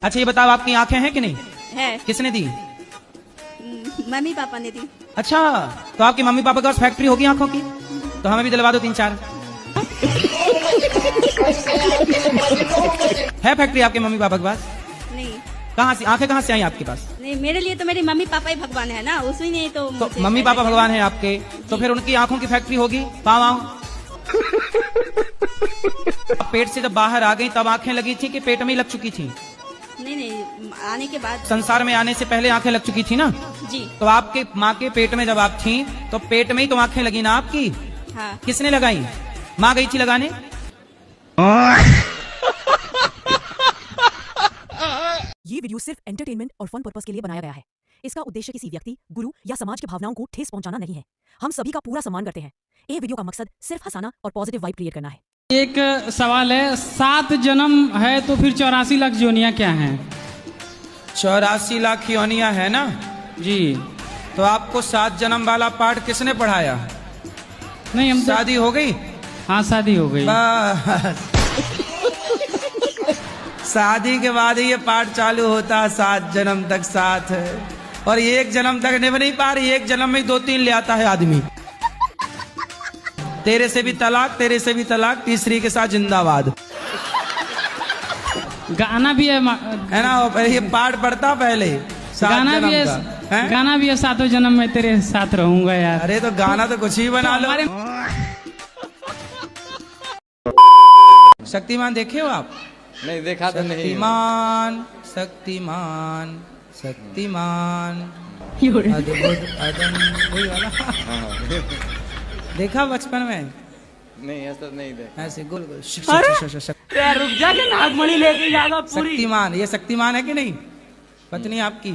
अच्छा ये बताओ, आपकी आंखें हैं कि नहीं? है। किसने दी? मम्मी पापा ने दी। अच्छा, तो आपकी मम्मी पापा के पास फैक्ट्री होगी आंखों की, तो हमें भी दिलवा दो 3-4। है फैक्ट्री आपके मम्मी पापा के पास? नहीं। कहाँ से आंखें कहाँ से आई आपके पास? नहीं, मेरे लिए तो मेरी मम्मी पापा ही भगवान है ना, उसमें नहीं तो मम्मी पापा भगवान है आपके, तो फिर उनकी आंखों की फैक्ट्री होगी। पाँव आओ। पेट से जब बाहर आ गई तब आंखें लगी थी कि पेट में ही लग चुकी थी? नहीं, आने के बाद। संसार में आने से पहले आंखें लग चुकी थी ना? जी। तो आपके माँ के पेट में जब आप थी तो पेट में ही तो आंखें लगी ना आपकी? हाँ। किसने लगाई? माँ गई थी लगाने? ये वीडियो सिर्फ एंटरटेनमेंट और फन पर्पस के लिए बनाया गया है। इसका उद्देश्य किसी व्यक्ति, गुरु या समाज की भावनाओं को ठेस पहुंचाना नहीं है। हम सभी का पूरा सम्मान करते हैं। ये वीडियो का मकसद सिर्फ हंसाना और पॉजिटिव वाइब क्रिएट करना है। एक सवाल है, 7 जन्म है तो फिर 84 लाख योनियां क्या हैं? 84 लाख योनियां है ना जी। तो आपको 7 जन्म वाला पाठ किसने पढ़ाया? नहीं, हम शादी हो गई? हाँ, शादी हो गई। बस शादी के बाद ही ये पाठ चालू होता, 7 जन्म तक साथ है, और 1 जन्म तक निभ नहीं पा रही, 1 जन्म में 2-3 ले आता है आदमी। तेरे से भी तलाक, तेरे से भी तलाक, तीसरी के साथ जिंदाबाद। गाना भी है ना? ये पाठ पढ़ता पहले, गाना भी है, गाना भी है, 7 जन्म में तेरे साथ रहूंगा यार। अरे तो गाना तो कुछ ही बना लो। शक्तिमान देखे हो आप? नहीं देखा तो नहीं। शक्तिमान शक्तिमान शक्तिमान अद्भुत अदम्य, वही वाला। देखा बचपन में? नहीं ऐसा नहीं देखा। ऐसे गोल गोल रुक जा के नागमणि लेके जाएगा पूरी। शक्तिमान, ये शक्तिमान है कि नहीं? पत्नी आपकी?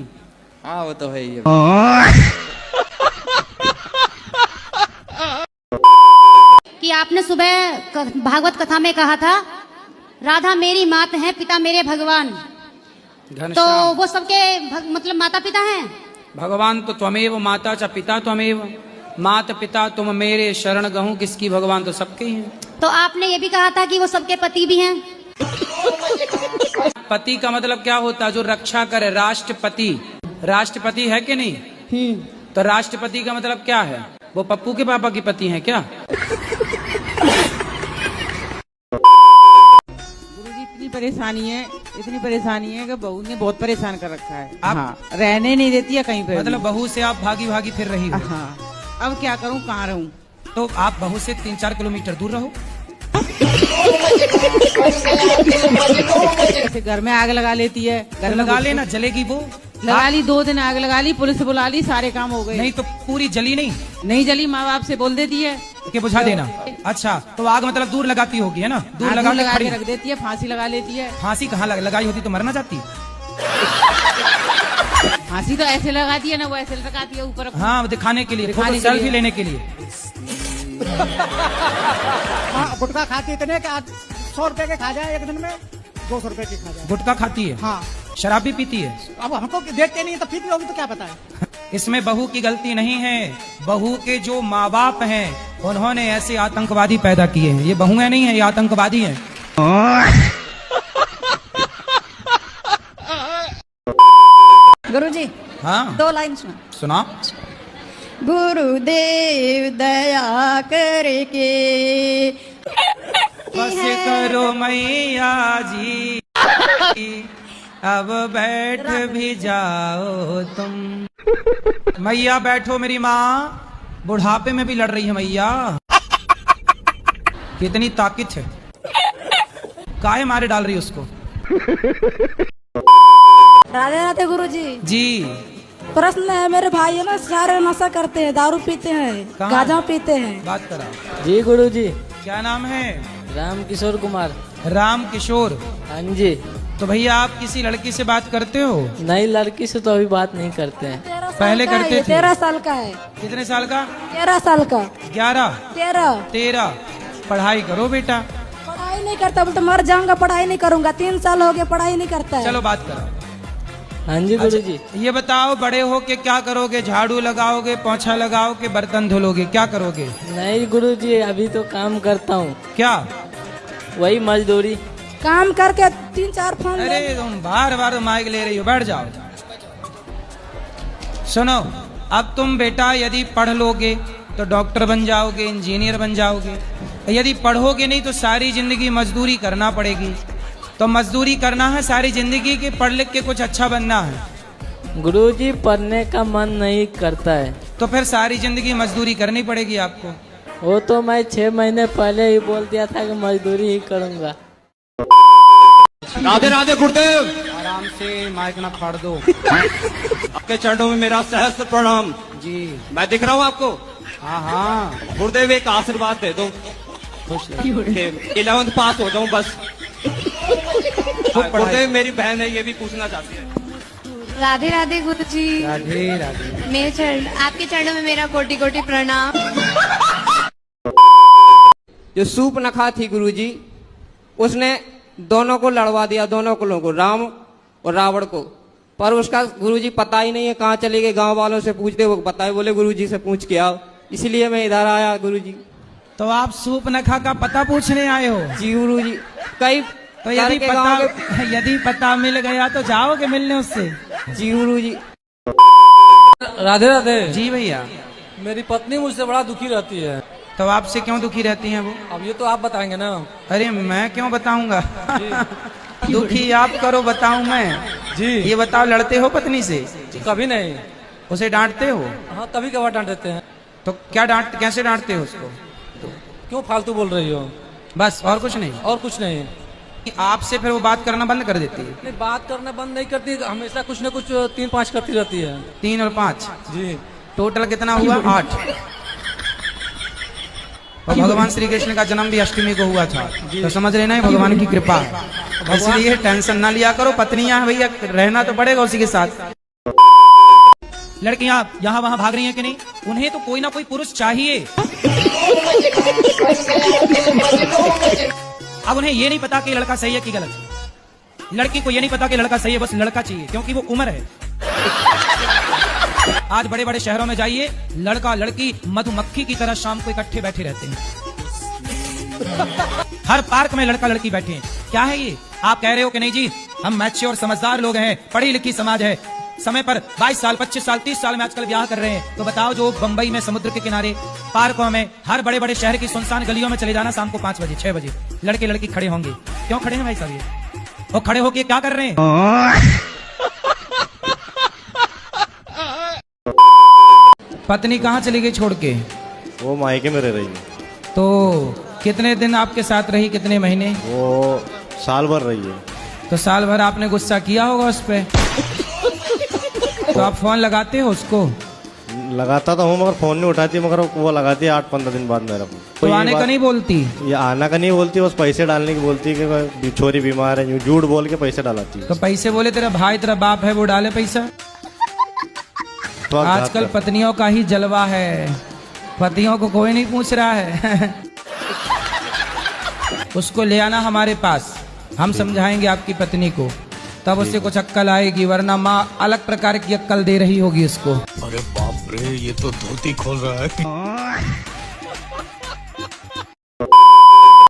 हाँ वो तो है ही। कि आपने सुबह भागवत कथा में कहा था, राधा मेरी मात है, पिता मेरे भगवान। तो वो सबके मतलब माता पिता हैं? भगवान तो त्वमेव माता च पिता त्वमेव, माता पिता तुम मेरे शरण गहूं किसकी, भगवान तो सबके ही हैं। तो आपने ये भी कहा था कि वो सबके पति भी हैं। पति का मतलब क्या होता है? जो रक्षा करे, राष्ट्रपति। राष्ट्रपति है कि नहीं? तो राष्ट्रपति का मतलब क्या है? वो पप्पू के पापा की पति हैं क्या? इतनी परेशानी है कि बहू ने बहुत परेशान कर रखा है। आप हाँ, रहने नहीं देती है कहीं पे। मतलब बहू से आप भागी भागी फिर रही हो? हाँ, अब क्या करूं, कहाँ रहूं? तो आप बहू से 3-4 किलोमीटर दूर रहो। ऐसे घर में आग लगा लेती है। घर लगा लेना, जलेगी वो। लगा ली, 2 दिन आग लगा ली, पुलिस बुला ली, सारे काम हो गए। नहीं तो पूरी जली नहीं? नहीं जली, माँ बाप से बोल देती है कि बुझा देना। अच्छा, तो आग मतलब दूर लगाती होगी है ना? दूर लगा के रख देती है, फांसी लगा लेती है। फांसी कहाँ लगाई होती तो मर ना जाती? फांसी तो ऐसे लगाती है ना, वो ऐसे लगाती है ऊपर। हाँ, दिखाने के लिए, फोटो सेल्फी लेने के लिए। गुटखा खाती इतने कि 100 रुपए के खा जाए एक दिन में, 200 रुपए की खा जाए। गुटखा खाती है? हाँ। शराब भी पीती है? अब हमको देखते नहीं तो पीती होगी तो क्या पता है। इसमें बहू की गलती नहीं है, बहू के जो माँ बाप हैं उन्होंने ऐसे आतंकवादी पैदा किए हैं। ये बहुएं नहीं है, ये आतंकवादी हैं। गुरुजी। हाँ 2 लाइन सुना। गुरुदेव दया करके बस करो मैया जी, अब बैठ भी जाओ तुम। मैया बैठो मेरी माँ, बुढ़ापे में भी लड़ रही है मैया। कितनी ताकत है, काहे मारे डाल रही उसको? राधे राधे गुरुजी जी। प्रश्न है, मेरे भाई है ना, सारे नशा करते हैं, दारू पीते हैं, गांजा पीते हैं। बात करा। जी गुरुजी। क्या नाम है? राम किशोर कुमार। राम किशोर? हाँ जी। तो भैया आप किसी लड़की से बात करते हो? नहीं, लड़की से तो अभी बात नहीं करते हैं। पहले करते थे। 13 साल का है। कितने साल का? 13 साल का। 11? 13। पढ़ाई करो बेटा। पढ़ाई नहीं करता, बोलते मर जाऊंगा, पढ़ाई नहीं करूंगा। 3 साल हो गए, पढ़ाई नहीं करता है। चलो बात करो। हाँ जी गुरुजी। अच्छा, ये बताओ बड़े हो के क्या करोगे? झाड़ू लगाओगे, पोछा लगाओगे, बर्तन धुलोगे, क्या करोगे? नहीं गुरुजी, अभी तो काम करता हूँ। क्या? वही मजदूरी। काम करके 3-4 फोन अरे तुम बार बार माइक ले रही हो, बैठ जाओ। सुनो, अब तुम बेटा यदि पढ़ लोगे तो डॉक्टर बन जाओगे, इंजीनियर बन जाओगे। यदि पढ़ोगे नहीं तो सारी जिंदगी मजदूरी करना पड़ेगी। तो मजदूरी करना है सारी जिंदगी की, पढ़ लिख के कुछ अच्छा बनना है। गुरुजी पढ़ने का मन नहीं करता है। तो फिर सारी जिंदगी मजदूरी करनी पड़ेगी आपको। वो तो मैं 6 महीने पहले ही बोल दिया था कि मजदूरी ही करूँगा। राधे राधे गुरुदेव। आराम से, माइक ना फाड़ दो। आपके चरणों में मेरा सहस्त्र प्रणाम जी। मैं दिख रहा हूँ आपको? हाँ हाँ, गुरुदेव एक आशीर्वाद दे दो, 11th पास हो जाऊं बस। गुरुदेव मेरी बहन है, ये भी पूछना चाहती है। राधे राधे गुरुजी। राधे राधे। मेरे चरण, आपके चरणों में मेरा कोटि कोटि प्रणाम। जो सूर्पनखा थी गुरुजी, उसने दोनों को लड़वा दिया, दोनों कुलों को, राम और रावण को। पर उसका गुरुजी पता ही नहीं है कहाँ चले गए। गांव वालों से पूछते, वो बताए, बोले गुरुजी से पूछ के आओ। इसलिए मैं इधर आया गुरुजी। तो आप सूर्पनखा का पता पूछने आए हो? जी गुरुजी। कई तो यदि पता मिल गया तो जाओगे मिलने उससे? जी गुरुजी। राधे राधे। जी भैया। मेरी पत्नी मुझसे बड़ा दुखी रहती है। तो आपसे क्यों दुखी रहती हैं वो? अब ये तो आप बताएंगे ना। अरे मैं क्यों बताऊंगा? दुखी आप करो, बताऊं मैं? जी। ये बताओ, लड़ते हो पत्नी से? कभी नहीं। उसे डांटते हो? हाँ, कभी कभार डांट देते हैं। तो क्या कैसे डांटते हो उसको? क्यों फालतू बोल रही हो? बस, और कुछ नहीं? और कुछ नहीं। आपसे फिर वो बात करना बंद कर देती है? नहीं, बात करना बंद नहीं करती, हमेशा कुछ न कुछ 3-5 करती रहती है। 3 और 5? जी। टोटल कितना हुआ? 8। और भगवान श्री कृष्ण का जन्म भी अष्टमी को हुआ था, तो समझ लेना है भगवान की कृपा है। इसलिए टेंशन ना लिया करो। पत्नियां भैया, रहना तो पड़ेगा उसी के साथ। लड़कियां यहाँ वहाँ भाग रही हैं कि नहीं? उन्हें तो कोई ना कोई पुरुष चाहिए। अब उन्हें ये नहीं पता कि लड़का सही है कि गलत। लड़की को ये नहीं पता कि लड़का सही है, बस लड़का चाहिए, क्योंकि वो उम्र है। आज बड़े बड़े शहरों में जाइए, लड़का लड़की मधुमक्खी की तरह शाम को इकट्ठे बैठे रहते हैं। हर पार्क में लड़का लड़की बैठे हैं। क्या है ये? आप कह रहे हो कि नहीं जी, हम मैच्योर समझदार लोग हैं, पढ़ी लिखी समाज है, समय पर 22 साल 25 साल 30 साल में आजकल ब्याह कर रहे हैं। तो बताओ, जो बंबई में समुद्र के किनारे, पार्कों में, हर बड़े बड़े शहर की सुनसान गलियों में चले जाना, शाम को 5 बजे 6 बजे लड़के लड़की खड़े होंगे। क्यों खड़े हैं भाई साहब? ये वो खड़े होके क्या कर रहे हैं? पत्नी कहाँ चली गई छोड़ के? वो मायके में रह रही है। तो कितने दिन आपके साथ रही, कितने महीने? वो साल भर रही है। तो साल भर आपने गुस्सा किया होगा उस पे। तो आप फोन लगाते हो उसको? लगाता तो हूँ, मगर फोन नहीं उठाती, मगर वो लगाती है 8-15 दिन बाद मेरा फोन। तो आने का नहीं बोलती? ये आना का नहीं बोलती, बस पैसे डालने की बोलती है कि छोरी बीमार है, झूठ बोल के पैसे डालाती है। तो पैसे बोले तेरा भाई तेरा बाप है, वो डाले पैसा? तो आजकल पत्नियों का ही जलवा है, पतियों को कोई नहीं पूछ रहा है। उसको ले आना हमारे पास, हम समझाएंगे आपकी पत्नी को, तब उससे कुछ अक्कल आएगी, वरना माँ अलग प्रकार की अक्कल दे रही होगी उसको। अरे बाप रे, ये तो धोती खोल रहा है।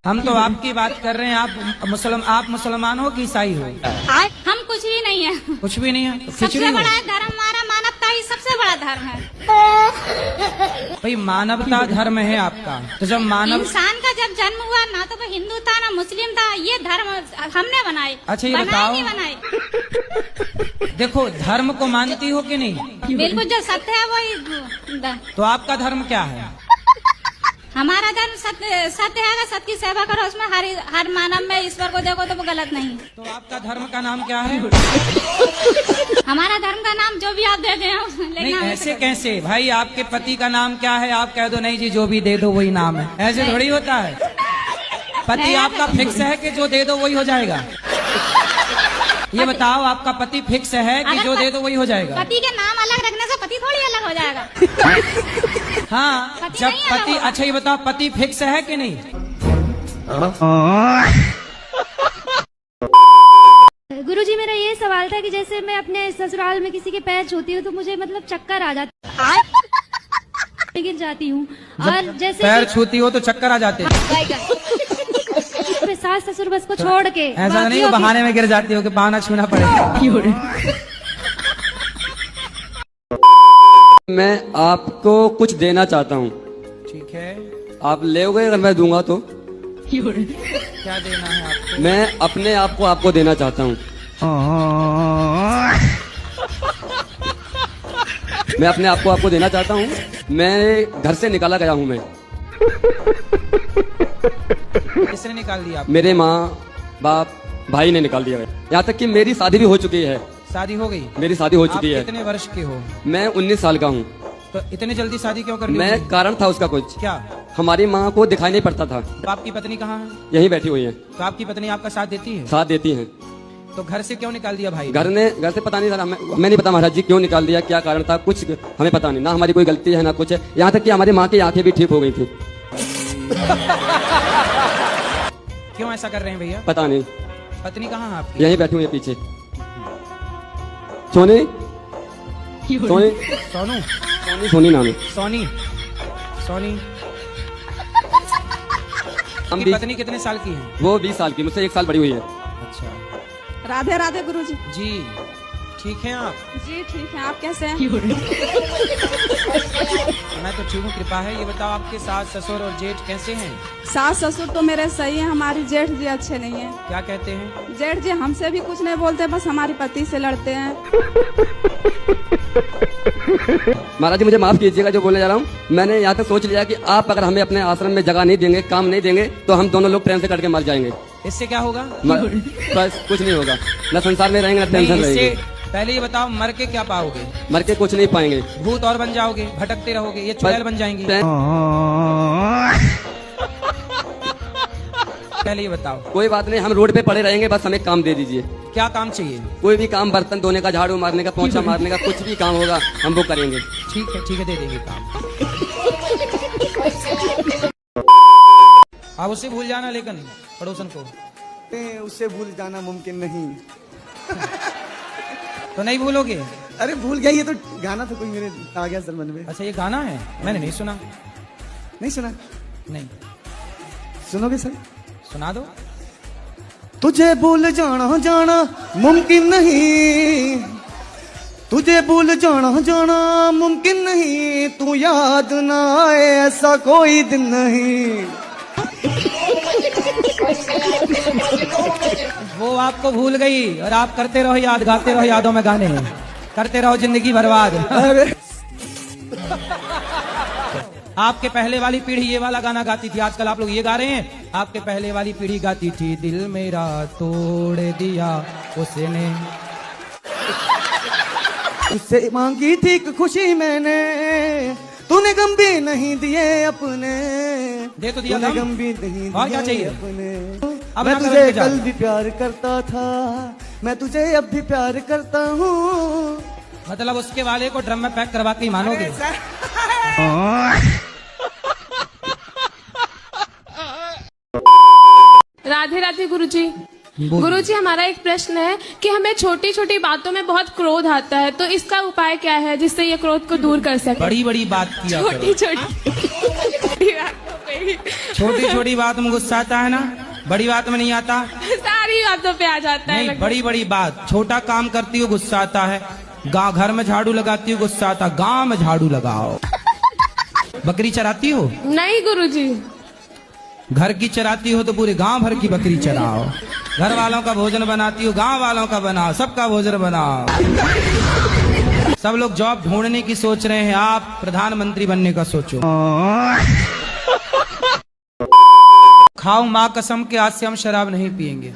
हम तो आपकी बात कर रहे हैं। आप मुसलमान हो कि ईसाई हो? हम कुछ भी नहीं है। कुछ भी नहीं है? सबसे बड़ा धर्म हमारा मानवता ही सबसे बड़ा धर्म है। भाई मानवता धर्म है आपका, तो जब इंसान का जब जन्म हुआ, ना तो वो हिंदू था ना मुस्लिम था, ये धर्म हमने बनाए। अच्छा ये बताओ, देखो धर्म को मानती हो कि नहीं? बिल्कुल, जो सत्य है वही। तो आपका धर्म क्या है? हमारा धर्म सत्य है, सत्य की सेवा करो, उसमें हर मानव में ईश्वर को देखो, तो वो गलत नहीं। तो आपका धर्म का नाम क्या है? हमारा धर्म का नाम जो भी आप दे दे। नहीं ऐसे कैसे भाई? आपके पति का नाम क्या है? आप कह दो नहीं जी जो भी दे दो वही नाम है, ऐसे थोड़ी होता है। पति आपका फिक्स है कि जो दे दो वही हो जाएगा? ये बताओ, आपका पति फिक्स है कि जो दे दो वही हो जाएगा? पति के नाम अलग रखने से पति थोड़ी अलग हो जाएगा। हाँ, जब पति, अच्छा ये बताओ पति फिक्स है कि नहीं? गुरुजी, मेरा ये सवाल था कि जैसे मैं अपने ससुराल में किसी के पैर छूती हूँ तो मुझे मतलब चक्कर आ जाता है, गिर जाती हूँ। और जैसे पैर छूती हो तो चक्कर आ जाते हैं? सास ससुर बस को छोड़ के ऐसा नहीं बाकियों हो की- बहाने में गिर जाती हो कि पाना छूना पड़ेगा। मैं आपको कुछ देना चाहता हूँ, ठीक है, आप लेओगे अगर मैं दूंगा तो? क्या देना है आपको? मैं अपने आप को आपको देना चाहता हूँ। मैं अपने आप को आपको देना चाहता हूँ। मैं घर से निकाला गया हूँ। मैं किसने निकाल दिया आपको? मेरे माँ बाप भाई ने निकाल दिया है। यहाँ तक कि मेरी शादी भी हो चुकी है। शादी हो गई? मेरी शादी हो आप चुकी है। कितने वर्ष के हो? मैं 19 साल का हूँ। तो इतने जल्दी शादी क्यों कर ली? मैं कारण था उसका कुछ। क्या? हमारी माँ को दिखाई नहीं पड़ता था। तो आपकी पत्नी कहाँ है? यहीं बैठी हुई है। तो आपकी पत्नी आपका साथ देती है? साथ देती है। तो घर से क्यों निकाल दिया भाई? घर से पता नहीं था, मैं नहीं पता महाराज जी क्यों निकाल दिया, क्या कारण था, कुछ हमें पता नहीं। ना हमारी कोई गलती है ना कुछ है। यहाँ तक कि हमारी माँ की आंखें भी ठीक हो गई थी। क्यों ऐसा कर रहे हैं भैया? पता नहीं। पत्नी कहाँ है आपकी? यहीं बैठी हुई है पीछे। सोनी सोनी सोनू सोनी सोनी नाम है। सोनी सोनी हम आपकी पत्नी कितने साल की है? वो 20 साल की, मुझसे 1 साल बड़ी हुई है। अच्छा, राधे राधे गुरुजी। जी ठीक है आप? जी ठीक है, आप कैसे हैं? मैं तो ठीक हूँ, कृपा है। ये बताओ आपके सास ससुर और जेठ कैसे हैं? सास ससुर तो मेरे सही है, हमारी जेठ जी अच्छे नहीं है। क्या कहते हैं? जेठ जी हमसे भी कुछ नहीं बोलते, बस हमारी पति से लड़ते हैं। महाराज जी मुझे माफ कीजिएगा जो बोलने जा रहा हूँ। मैंने यहाँ तक सोच लिया कि आप अगर हमें अपने आश्रम में जगह नहीं देंगे, काम नहीं देंगे, तो हम दोनों लोग ट्रेन से कट के मर जाएंगे। इससे क्या होगा? बस कुछ नहीं होगा, न संसार में रहेंगे न टेंशन नहीं, रहेगी। इससे पहले ये बताओ, मर के क्या पाओगे? मर के कुछ नहीं पाएंगे। भूत और बन जाओगे, भटकते रहोगे, ये चुड़ैल बन जाएंगी। पहले ये बताओ। कोई बात नहीं, हम रोड पे पड़े रहेंगे, बस हमें काम दे दीजिए। क्या काम चाहिए? कोई भी काम, बर्तन धोने का, झाड़ू मारने का, पोंछा मारने का, कुछ भी काम होगा हम वो करेंगे। ठीक है दे देंगे काम। आप उससे भूल जाना, लेकिन पड़ोसन को उससे भूल जाना मुमकिन नहीं। तो नहीं भूलोगे? अरे भूल गया, ये तो गाना था कोई मेरे आ गया सर मन में। अच्छा, ये गाना है, मैंने नहीं सुना। नहीं सुना? नहीं सुनोगे सर? सुना दो। तुझे भूल जाना जाना मुमकिन नहीं, तुझे भूल जाना मुमकिन नहीं, तू याद ना आए ऐसा कोई दिन नहीं। वो आपको भूल गई और आप करते रहो याद, गाते रहो यादों में गाने, करते रहो जिंदगी बर्बाद। आपके पहले वाली पीढ़ी ये वाला गाना गाती थी, आजकल आप लोग ये गा रहे हैं। आपके पहले वाली पीढ़ी गाती थी, दिल मेरा तोड़ दिया उसने, उससे मांगी थी खुशी मैंने, तूने गम भी नहीं दिए अपने। दे तो दिया, गम भी नहीं और क्या चाहिए अपने। अब मैं ना तुझे करो, कल भी प्यार करता था, मैं तुझे अब भी प्यार करता हूँ। मतलब उसके वाले को ड्रम में पैक करवा के ही मानोगे? राधे राधे गुरुजी। गुरुजी, हमारा एक प्रश्न है कि हमें छोटी छोटी बातों में बहुत क्रोध आता है, तो इसका उपाय क्या है जिससे ये क्रोध को दूर कर सके? बड़ी बड़ी बात किया करो। छोटी छोटी छोटी बात में गुस्सा आता है ना, बड़ी बात में नहीं आता। सारी बातों पे आ जाता है। नहीं, बड़ी बड़ी बात। छोटा काम करती हो गुस्सा आता है, घर में झाड़ू लगाती हो गुस्सा आता, गांव में झाड़ू लगाओ। बकरी चराती हो? नहीं गुरुजी। घर की चराती हो तो पूरे गांव भर की बकरी चराओ। घर वालों का भोजन बनाती हो, गांव वालों का बनाओ, सबका भोजन बनाओ। सब लोग जॉब ढूंढने की सोच रहे हैं, आप प्रधानमंत्री बनने का सोचो। खाओ माँ कसम के, आज से हम शराब नहीं पिएंगे।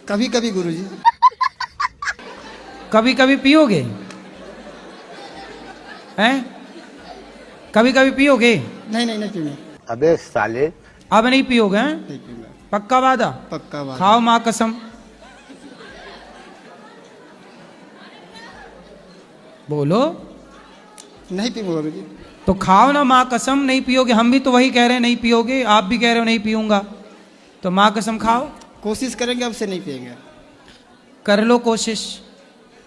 कभी कभी गुरुजी। कभी कभी पियोगे? हैं? कभी कभी पियोगे? नहीं नहीं नहीं पीऊंगा। अबे साले, अब नहीं पियोगे? हैं? नहीं पीऊंगा। पक्का वादा? पक्का वादा। खाओ माँ कसम। बोलो। नहीं पीऊंगा गुरुजी। तो खाओ ना माँ कसम, नहीं पियोगे। हम भी तो वही कह रहे हैं, नहीं पियोगे। आप भी कह रहे हो नहीं पीऊंगा, तो माँ कसम खाओ। कोशिश करेंगे, अब से नहीं पिएंगे। कर लो कोशिश,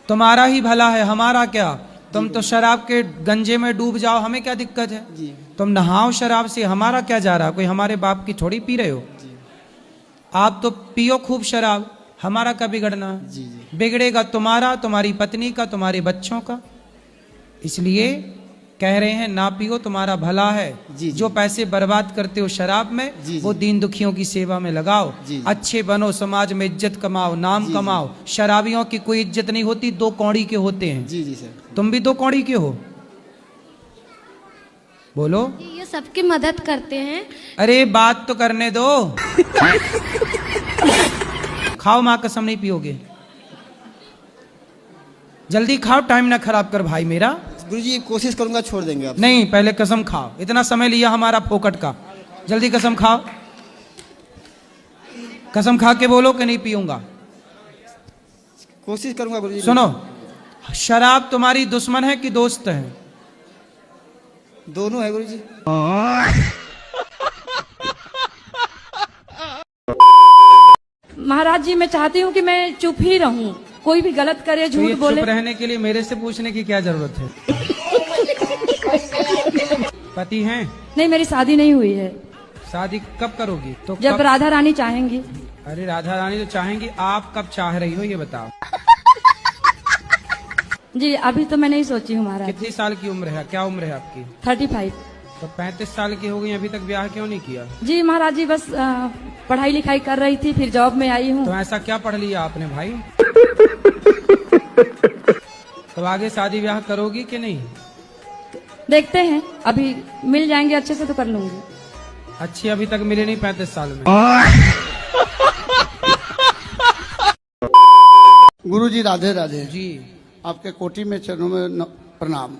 तुम्हारा ही भला है, हमारा क्या। तुम तो शराब के गंजे में डूब जाओ, हमें क्या दिक्कत है? जी। तुम नहाओ शराब से, हमारा क्या जा रहा? कोई हमारे बाप की थोड़ी पी रहे हो। आप तो पियो खूब शराब, हमारा क्या बिगड़ना? जी जी। बिगड़ेगा तुम्हारा, तुम्हारी पत्नी का, तुम्हारे बच्चों का। इसलिए कह रहे हैं ना पियो, तुम्हारा भला है। जी, जो पैसे बर्बाद करते हो शराब में, जी, वो दीन दुखियों की सेवा में लगाओ। जी, अच्छे बनो, समाज में इज्जत कमाओ, नाम कमाओ। शराबियों की कोई इज्जत नहीं होती, दो कौड़ी के होते हैं। जी जी सर। तुम भी दो कौड़ी के हो, बोलो। ये सबकी मदद करते हैं। अरे बात तो करने दो। खाओ, मां कसम नहीं पियोगे। जल्दी खाओ, टाइम ना खराब कर भाई मेरा। गुरुजी कोशिश करूंगा, छोड़ देंगे आप। नहीं, पहले कसम खाओ। इतना समय लिया हमारा फोकट का, जल्दी कसम खाओ। कसम खा के बोलो कि नहीं पीऊंगा। कोशिश करूंगा गुरुजी। सुनो, शराब तुम्हारी दुश्मन है कि दोस्त है? दोनों है गुरुजी। महाराज जी, मैं चाहती हूँ कि मैं चुप ही रहूं, कोई भी गलत करे, तो ये झूठ बोले। चुप रहने के लिए मेरे से पूछने की क्या जरूरत है? पति हैं? नहीं, मेरी शादी नहीं हुई है। शादी कब करोगी? तो जब कब? राधा रानी चाहेंगी। अरे राधा रानी तो चाहेंगी, आप कब चाह रही हो ये बताओ। जी अभी तो मैं नहीं सोची हूँ महाराज। कितनी साल की उम्र है? क्या उम्र है आपकी? 35। तो 35 साल की हो गई, अभी तक ब्याह क्यों नहीं किया? जी महाराज जी, बस पढ़ाई लिखाई कर रही थी, फिर जॉब में आई हूँ। तो ऐसा क्या पढ़ लिया आपने भाई? तो आगे शादी ब्याह करोगी कि नहीं? देखते हैं, अभी मिल जाएंगे अच्छे से तो कर लूंगी। अच्छी अभी तक मिले नहीं 35 साल में। गुरुजी राधे राधे जी। आपके कोटि में चरणों में प्रणाम।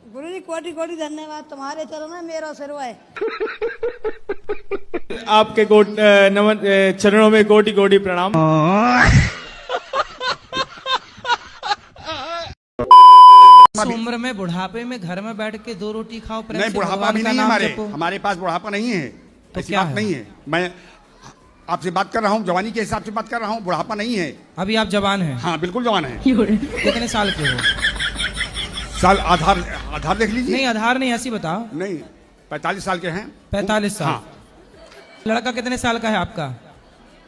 गुरुजी कोटि कोटि धन्यवाद, तुम्हारे चरणों में मेरा सिर है। आपके चरणों में कोटि कोटि प्रणाम। इस उम्र में, बुढ़ापे में घर में बैठ के 2 रोटी खाओ, प्रेम नहीं, से बुढ़ापा भगवान भी का नहीं है नाम हमारे जपो। हमारे पास बुढ़ापा नहीं है। तो ऐसी क्या बात है? नहीं है। मैं आपसे बात कर रहा हूँ, जवानी के हिसाब से बात कर रहा हूँ, बुढ़ापा नहीं है। अभी आप जवान हैं? हाँ बिल्कुल जवान है। कितने साल के हो? साल आधार देख लीजिए। नहीं, आधार नहीं, ऐसी बताओ। नहीं, 45 साल के हैं। 45 साल? हाँ। लड़का कितने साल का है आपका?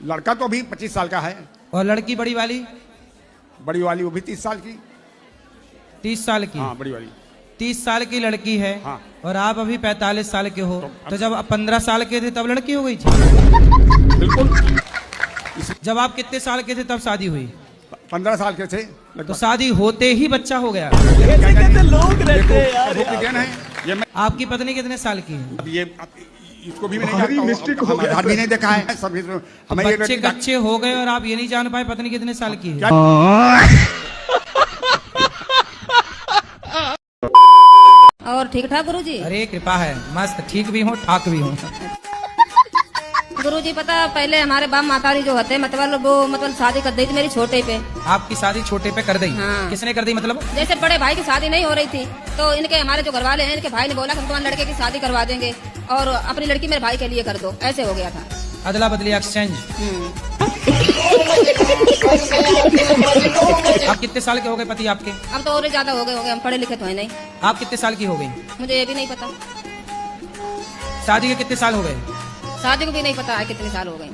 लड़का तो अभी 25 साल का है। और लड़की बड़ी वाली? बड़ी वाली वो भी 30 साल की। 30 साल की? हाँ, बड़ी वाली 30 साल की लड़की है। हाँ। और आप अभी 45 साल के हो। तो जब आप 15 साल के थे तब लड़की हो गई थी? बिल्कुल। जब आप कितने साल के थे तब शादी हुई? 15 साल के थे। तो शादी होते ही बच्चा हो गया? लोग रहते हैं यार। आपकी पत्नी कितने साल की है? अब ये इसको भी मैं नहीं जानता हूं, आधार भी नहीं देखा है। सब हमें ये बच्चे कच्चे हो गए और आप ये नहीं जान पाए पत्नी कितने साल की है? और ठीक ठाक गुरुजी? अरे कृपा है, मस्त ठीक भी हूँ, ठाक भी हूँ। गुरुजी पता, पहले हमारे बाप मातारी जो होते मतलब शादी कर दी थी मेरी छोटे पे। आपकी शादी छोटे पे कर दी? हाँ। किसने कर दी मतलब? जैसे बड़े भाई की शादी नहीं हो रही थी तो इनके हमारे जो घर वाले हैं, इनके भाई ने बोला कि हम तुम्हारे लड़के की शादी करवा देंगे और अपनी लड़की मेरे भाई के लिए कर दो। ऐसे हो गया था। अदला बदली एक्सचेंज। आप कितने साल के हो गए पति आपके? अब तो और ज्यादा हो गए, हम पढ़े लिखे तो है नहीं। आप कितने साल की हो गई? मुझे ये भी नहीं पता। शादी के कितने साल हो गए? शादी को भी नहीं पता है कितने साल हो गए।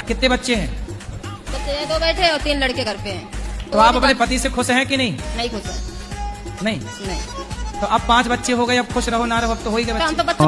कितने बच्चे हैं? बच्चे 2 बैठे और 3 लड़के घर पे हैं। तो आप अपने पति से खुश हैं कि नहीं? नहीं खुश है। नहीं? नहीं। तो अब 5 बच्चे हो गए, अब खुश रहो ना रहो, अब तो हो ही गए तो हम बच्चे। तो बच्चे